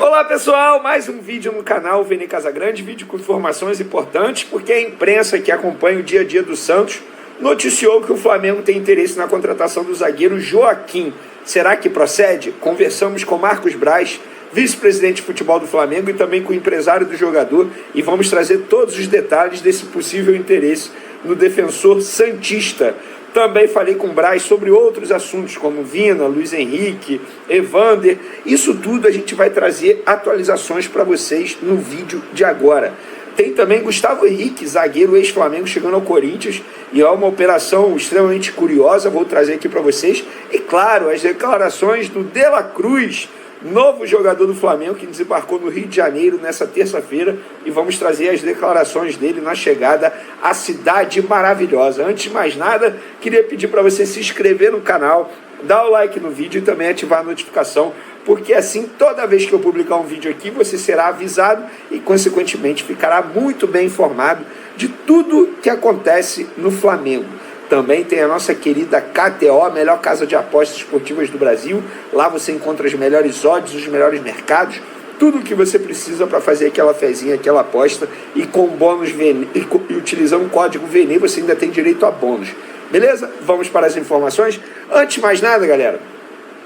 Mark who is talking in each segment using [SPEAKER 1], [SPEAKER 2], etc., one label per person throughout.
[SPEAKER 1] Olá pessoal, mais um vídeo no canal Vene Casagrande, vídeo com informações importantes, porque a imprensa que acompanha o dia a dia do Santos noticiou que o Flamengo tem interesse na contratação do zagueiro Joaquim. Será que procede? Conversamos com Marcos Braz, vice-presidente de futebol do Flamengo, e também com o empresário do jogador, e vamos trazer todos os detalhes desse possível interesse no defensor santista. Também falei com o Braz sobre outros assuntos, como Vina, Luiz Henrique, Evander. Isso tudo a gente vai trazer atualizações para vocês no vídeo de agora. Tem também Gustavo Henrique, zagueiro ex-Flamengo, chegando ao Corinthians, e é uma operação extremamente curiosa, vou trazer aqui para vocês. E claro, as declarações do De La Cruz, novo jogador do Flamengo, que desembarcou no Rio de Janeiro nessa terça-feira, e vamos trazer as declarações dele na chegada à cidade maravilhosa. Antes de mais nada, queria pedir para você se inscrever no canal, dar o like no vídeo e também ativar a notificação, porque assim, toda vez que eu publicar um vídeo aqui, você será avisado e, consequentemente, ficará muito bem informado de tudo que acontece no Flamengo. Também tem a nossa querida KTO, a melhor casa de apostas esportivas do Brasil. Lá você encontra as melhores odds, os melhores mercados, tudo o que você precisa para fazer aquela fezinha, aquela aposta. E com bônus VENE, e utilizando o código VENE, você ainda tem direito a bônus. Beleza? Vamos para as informações. Antes de mais nada, galera,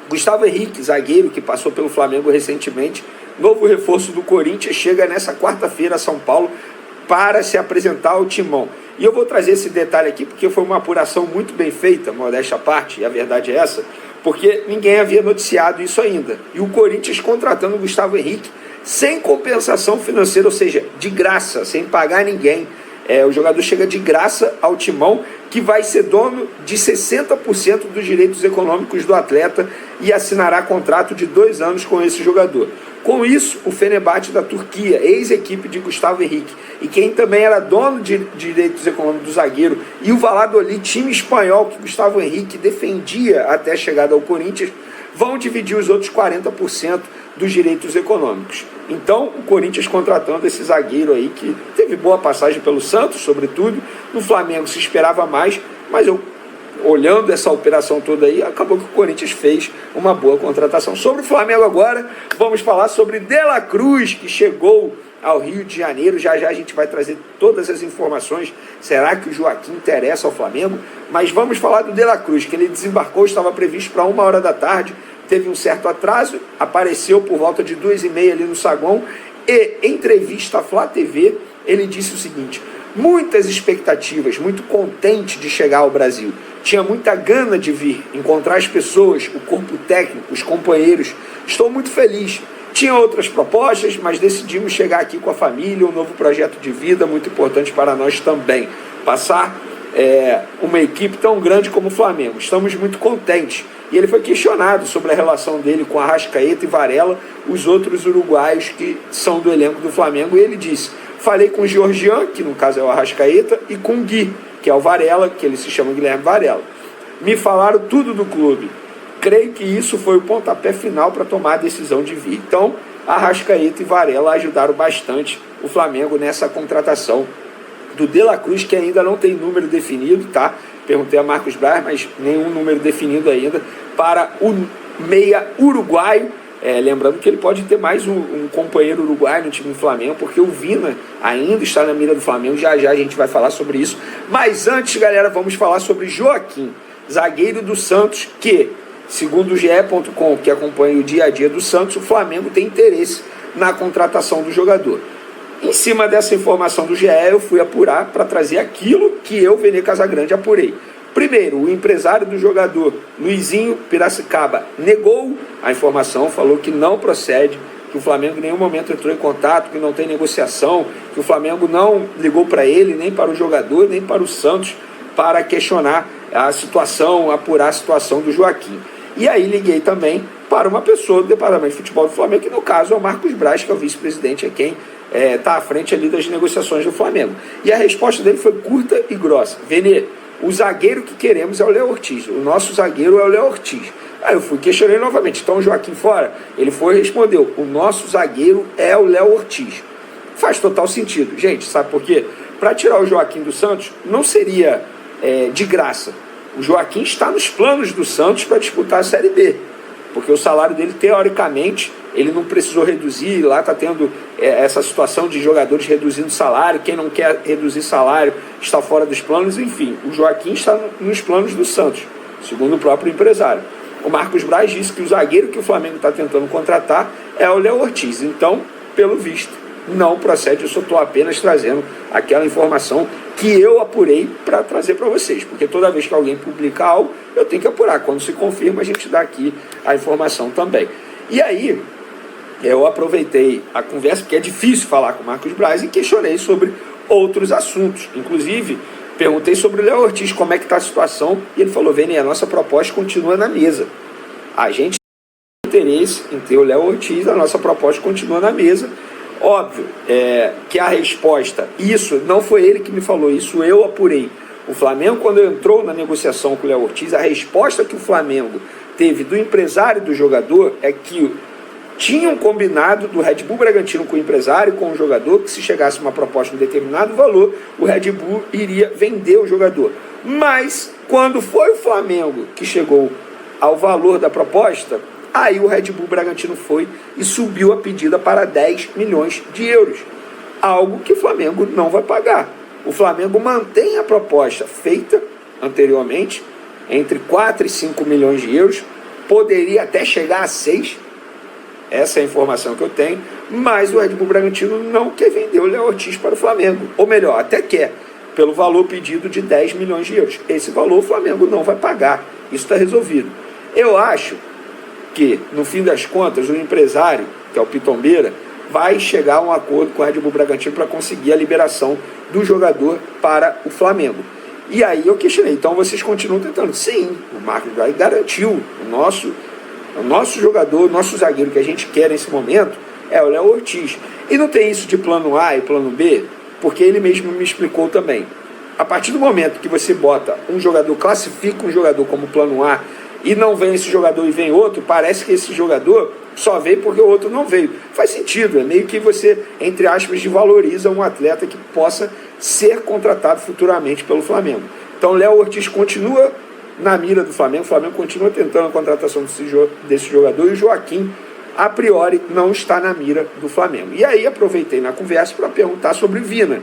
[SPEAKER 1] Gustavo Henrique, zagueiro que passou pelo Flamengo recentemente, novo reforço do Corinthians, chega nessa quarta-feira a São Paulo para se apresentar ao timão. E eu vou trazer esse detalhe aqui porque foi uma apuração muito bem feita, modéstia à parte, e a verdade é essa, porque ninguém havia noticiado isso ainda. E o Corinthians contratando o Gustavo Henrique sem compensação financeira, ou seja, de graça, sem pagar ninguém. O jogador chega de graça ao timão, que vai ser dono de 60% dos direitos econômicos do atleta e assinará contrato de 2 anos com esse jogador. Com isso, o Fenerbahçe da Turquia, ex-equipe de Gustavo Henrique, e quem também era dono de direitos econômicos do zagueiro, e o Valladolid, time espanhol que Gustavo Henrique defendia até a chegada ao Corinthians, vão dividir os outros 40% dos direitos econômicos. Então, o Corinthians contratando esse zagueiro aí, que teve boa passagem pelo Santos, sobretudo. No Flamengo se esperava mais, mas olhando essa operação toda aí, acabou que o Corinthians fez uma boa contratação. Sobre o Flamengo agora, vamos falar sobre De La Cruz, que chegou ao Rio de Janeiro. Já já a gente vai trazer todas as informações. Será que o Joaquim interessa ao Flamengo? Mas vamos falar do De La Cruz, que ele desembarcou, estava previsto para 1h da tarde, teve um certo atraso, apareceu por volta de 2h30 ali no saguão, e em entrevista à Flá TV, ele disse o seguinte: muitas expectativas, muito contente de chegar ao Brasil, tinha muita gana de vir, encontrar as pessoas, o corpo técnico, os companheiros, estou muito feliz. Tinha outras propostas, mas decidimos chegar aqui com a família, um novo projeto de vida muito importante para nós também, passar uma equipe tão grande como o Flamengo. Estamos muito contentes. E ele foi questionado sobre a relação dele com Arrascaeta e Varela, os outros uruguaios que são do elenco do Flamengo, e ele disse: falei com o Georgian, que no caso é o Arrascaeta, e com o Gui, que é o Varela, que ele se chama Guilherme Varela. Me falaram tudo do clube. Creio que isso foi o pontapé final para tomar a decisão de vir. Então, Arrascaeta e Varela ajudaram bastante o Flamengo nessa contratação do De La Cruz, que ainda não tem número definido, tá? Perguntei a Marcos Braz, mas nenhum número definido ainda para o meia uruguaio. Lembrando que ele pode ter mais um companheiro uruguaio no time do Flamengo, porque o Vina ainda está na mira do Flamengo. Já já a gente vai falar sobre isso. Mas antes, galera, vamos falar sobre Joaquim, zagueiro do Santos, que, segundo o GE.com, que acompanha o dia a dia do Santos, o Flamengo tem interesse na contratação do jogador. Em cima dessa informação do GE, eu fui apurar para trazer aquilo que eu, Vene Casagrande, apurei. Primeiro, o empresário do jogador, Luizinho Piracicaba, negou a informação, falou que não procede, que o Flamengo em nenhum momento entrou em contato, que não tem negociação, que o Flamengo não ligou para ele, nem para o jogador, nem para o Santos, para questionar a situação, apurar a situação do Joaquim. E aí liguei também para uma pessoa do Departamento de Futebol do Flamengo, que no caso é o Marcos Braz, que é o vice-presidente, é quem está à frente ali das negociações do Flamengo. E a resposta dele foi curta e grossa: Vene, o zagueiro que queremos é o Léo Ortiz, o nosso zagueiro é o Léo Ortiz. Aí eu fui questionei novamente: então o Joaquim fora? Ele foi e respondeu: o nosso zagueiro é o Léo Ortiz. Faz total sentido, gente, sabe por quê? Para tirar o Joaquim do Santos não seria de graça. O Joaquim está nos planos do Santos para disputar a Série B. porque o salário dele, teoricamente, ele não precisou reduzir, lá está tendo essa situação de jogadores reduzindo salário, quem não quer reduzir salário está fora dos planos, enfim, o Joaquim está nos planos do Santos, segundo o próprio empresário. O Marcos Braz disse que o zagueiro que o Flamengo está tentando contratar é o Léo Ortiz, então, pelo visto, não procede, eu só estou apenas trazendo aquela informação que eu apurei para trazer para vocês, porque toda vez que alguém publica algo, eu tenho que apurar, quando se confirma a gente dá aqui a informação também. E aí, eu aproveitei a conversa, porque é difícil falar com o Marcos Braz, e questionei sobre outros assuntos, inclusive perguntei sobre o Léo Ortiz, como é que está a situação, e ele falou, Vene, a nossa proposta continua na mesa, a gente tem interesse em ter o Léo Ortiz, a nossa proposta continua na mesa. Óbvio que a resposta, isso não foi ele que me falou, isso eu apurei. O Flamengo, quando entrou na negociação com o Léo Ortiz, a resposta que o Flamengo teve do empresário do jogador é que tinham combinado do Red Bull Bragantino com o empresário, com o jogador, que se chegasse uma proposta de um determinado valor, o Red Bull iria vender o jogador. Mas, quando foi o Flamengo que chegou ao valor da proposta, aí o Red Bull Bragantino foi e subiu a pedida para 10 milhões de euros. Algo que o Flamengo não vai pagar. O Flamengo mantém a proposta feita anteriormente, entre 4 e 5 milhões de euros, poderia até chegar a 6, essa é a informação que eu tenho, mas o Red Bull Bragantino não quer vender o Léo Ortiz para o Flamengo. Ou melhor, até quer, pelo valor pedido de 10 milhões de euros. Esse valor o Flamengo não vai pagar. Isso está resolvido. Eu acho que, no fim das contas, o empresário, que é o Pitombeira, vai chegar a um acordo com o Red Bull Bragantino para conseguir a liberação do jogador para o Flamengo. E aí eu questionei, então vocês continuam tentando? Sim, o Marcos Braz garantiu o nosso jogador, o nosso zagueiro que a gente quer nesse momento é o Léo Ortiz. E não tem isso de plano A e plano B, porque ele mesmo me explicou também. A partir do momento que você bota um jogador, classifica um jogador como plano A, e não vem esse jogador e vem outro, parece que esse jogador só veio porque o outro não veio. Faz sentido, é meio que você, entre aspas, desvaloriza um atleta que possa ser contratado futuramente pelo Flamengo. Então, Léo Ortiz continua na mira do Flamengo, o Flamengo continua tentando a contratação desse jogador, e o Joaquim, a priori, não está na mira do Flamengo. E aí aproveitei na conversa para perguntar sobre o Vina.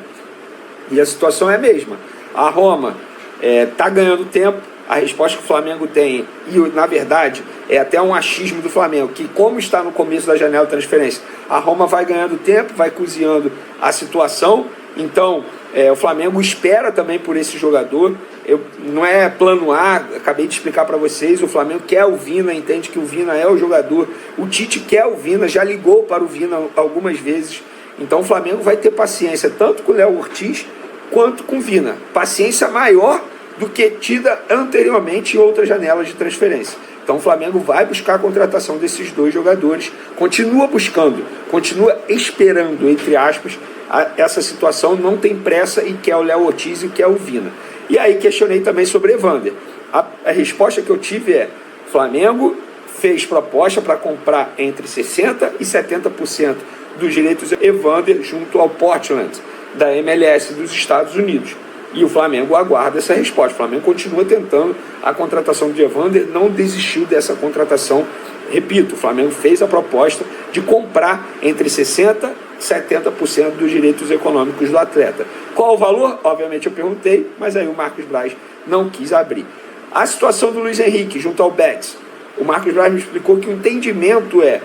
[SPEAKER 1] E a situação é a mesma. A Roma está ganhando tempo. A resposta que o Flamengo tem, e na verdade é até um achismo do Flamengo, que como está no começo da janela de transferência, a Roma vai ganhando tempo, vai cozinhando a situação, então o Flamengo espera também por esse jogador. Não é plano A, acabei de explicar para vocês, o Flamengo quer o Vina, entende que o Vina é o jogador, o Tite quer o Vina, já ligou para o Vina algumas vezes, então o Flamengo vai ter paciência tanto com o Léo Ortiz quanto com o Vina, paciência maior do que tida anteriormente em outras janelas de transferência. Então o Flamengo vai buscar a contratação desses dois jogadores, continua buscando, continua esperando, entre aspas, essa situação, não tem pressa e quer o Léo Ortiz e quer o Vina. E aí questionei também sobre Evander. A resposta que eu tive é, Flamengo fez proposta para comprar entre 60% e 70% dos direitos de Evander junto ao Portland, da MLS dos Estados Unidos. E o Flamengo aguarda essa resposta. O Flamengo continua tentando a contratação de Evander, não desistiu dessa contratação. Repito, o Flamengo fez a proposta de comprar entre 60% e 70% dos direitos econômicos do atleta. Qual o valor? Obviamente eu perguntei, mas aí o Marcos Braz não quis abrir. A situação do Luiz Henrique junto ao Betis. O Marcos Braz me explicou que o entendimento é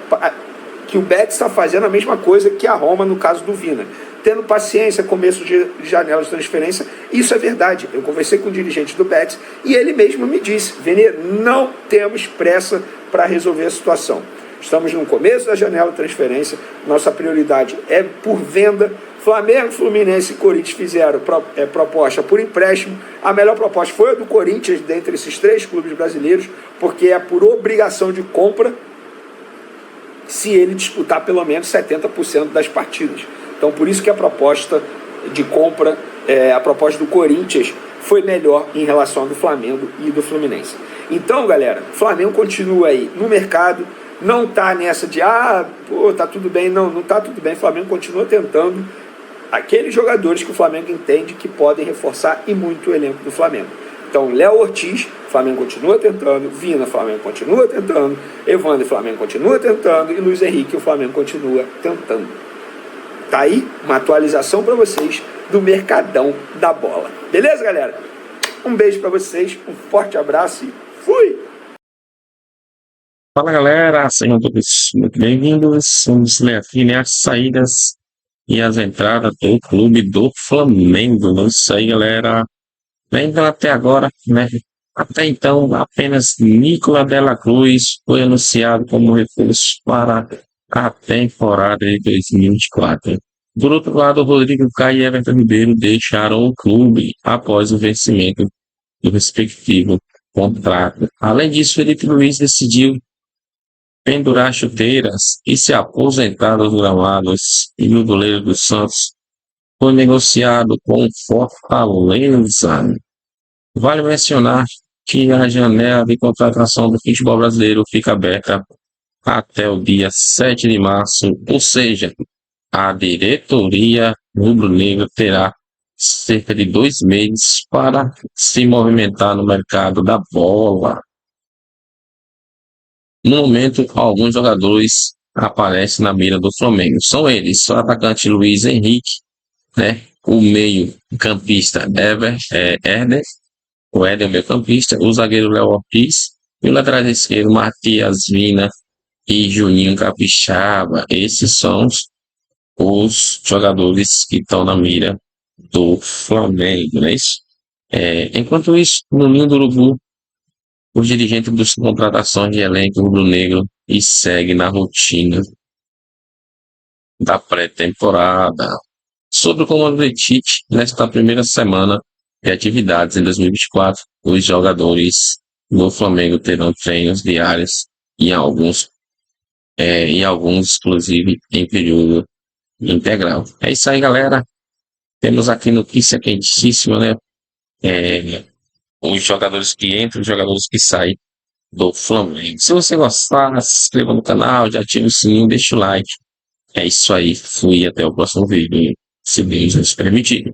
[SPEAKER 1] que o Betis está fazendo a mesma coisa que a Roma no caso do Vina. Tendo paciência, começo de janela de transferência, isso é verdade. Eu conversei com o dirigente do Betis e ele mesmo me disse, Vene, não temos pressa para resolver a situação. Estamos no começo da janela de transferência, nossa prioridade é por venda. Flamengo, Fluminense e Corinthians fizeram proposta por empréstimo. A melhor proposta foi a do Corinthians, dentre esses três clubes brasileiros, porque é por obrigação de compra se ele disputar pelo menos 70% das partidas. Então, por isso que a proposta de compra, a proposta do Corinthians foi melhor em relação à do Flamengo e do Fluminense. Então, galera, o Flamengo continua aí no mercado, não está nessa de, tá tudo bem, não está tudo bem. O Flamengo continua tentando aqueles jogadores que o Flamengo entende que podem reforçar e muito o elenco do Flamengo. Então, Léo Ortiz, Flamengo continua tentando, Vina, Flamengo continua tentando, Evandro, Flamengo continua tentando, e Luiz Henrique, o Flamengo continua tentando. Tá aí uma atualização para vocês do mercadão da bola. Beleza, galera? Um beijo para vocês, um forte abraço e fui!
[SPEAKER 2] Fala galera, sejam todos muito bem-vindos. Vamos ler aqui, né, as saídas e as entradas do clube do Flamengo. É isso aí, galera. Lembrando até agora, né? Até então, apenas Nicolas Dela Cruz foi anunciado como reforço para a temporada de 2024. Por outro lado, Rodrigo Caio e Everton Ribeiro deixaram o clube após o vencimento do respectivo contrato. Além disso, Felipe Luiz decidiu pendurar chuteiras e se aposentar dos gramados, e o goleiro do Santos foi negociado com Fortaleza. Vale mencionar que a janela de contratação do futebol brasileiro fica aberta até o dia 7 de março, ou seja, a diretoria rubro-negra terá cerca de 2 meses para se movimentar no mercado da bola. No momento, alguns jogadores aparecem na mira do Flamengo. São eles, o atacante Luiz Henrique, né? O meio-campista Herder, o Éder, o meio-campista, o zagueiro Léo Ortiz, e o lateral esquerdo Matias Vina e Juninho Capixaba. Esses são os jogadores que estão na mira do Flamengo, não é isso? Enquanto isso, no Ninho do Urubu, o dirigente busca contratações de elenco rubro-negro e segue na rotina da pré-temporada. Sobre o comando de Tite, nesta primeira semana de atividades em 2024, os jogadores do Flamengo terão treinos diários e alguns, inclusive, em período integral. É isso aí, galera. Temos aqui notícia quentíssima, né? Os jogadores que entram, os jogadores que saem do Flamengo. Se você gostar, se inscreva no canal, já ative o sininho, deixa o like. É isso aí. Fui até o próximo vídeo, se Deus nos permitir.